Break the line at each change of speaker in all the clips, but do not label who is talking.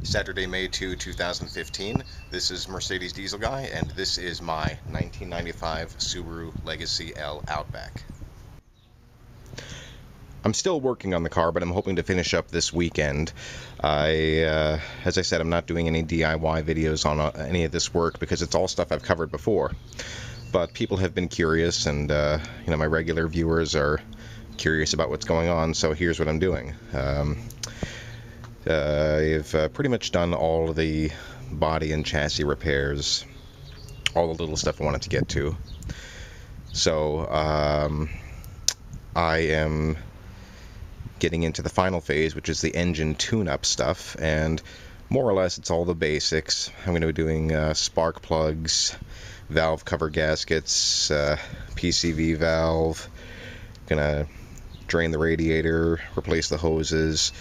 Saturday, May 2, 2015. This is Mercedes Diesel Guy, and this is my 1995 Subaru Legacy L Outback. I'm still working on the car, but I'm hoping to finish up this weekend. As I said, I'm not doing any DIY videos on any of this work because it's all stuff I've covered before. But people have been curious, and my regular viewers are curious about what's going on, so here's what I'm doing. I've pretty much done all of the body and chassis repairs, all the little stuff I wanted to get to. So I am getting into the final phase, which is the engine tune-up stuff, and more or less it's all the basics. I'm going to be doing spark plugs, valve cover gaskets, PCV valve, gonna drain the radiator, replace the hoses,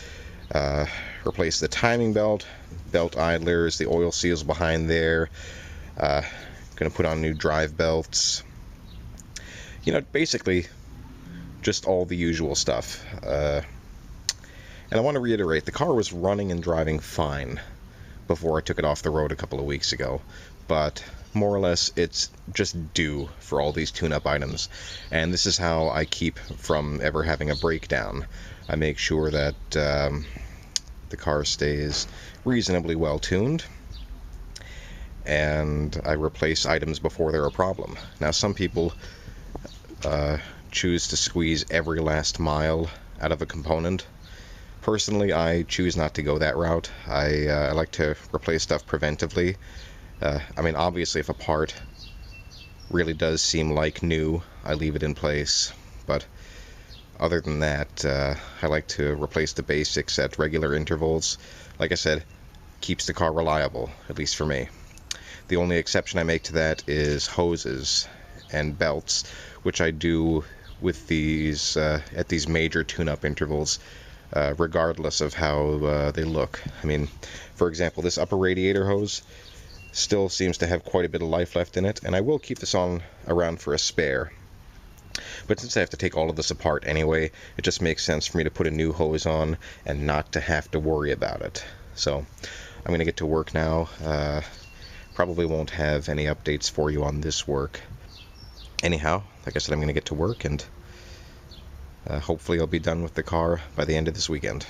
replace the timing belt, belt idlers, the oil seals behind there, gonna put on new drive belts, basically just all the usual stuff. And I want to reiterate, the car was running and driving fine before I took it off the road a couple of weeks ago, but more or less it's just due for all these tune-up items, and this is how I keep from ever having a breakdown. I make sure that the car stays reasonably well tuned, and I replace items before they're a problem. Now, some people choose to squeeze every last mile out of a component. Personally, I choose not to go that route. I like to replace stuff preventively. Obviously, if a part really does seem like new, I leave it in place. But other than that, I like to replace the basics at regular intervals. Like I said, keeps the car reliable, at least for me. The only exception I make to that is hoses and belts, which I do with these at these major tune-up intervals, regardless of how they look. For example, this upper radiator hose still seems to have quite a bit of life left in it, and I will keep this on around for a spare. But since I have to take all of this apart anyway, it just makes sense for me to put a new hose on and not to have to worry about it. So I'm going to get to work now. Probably won't have any updates for you on this work. Anyhow, like I said, I'm going to get to work, and hopefully I'll be done with the car by the end of this weekend.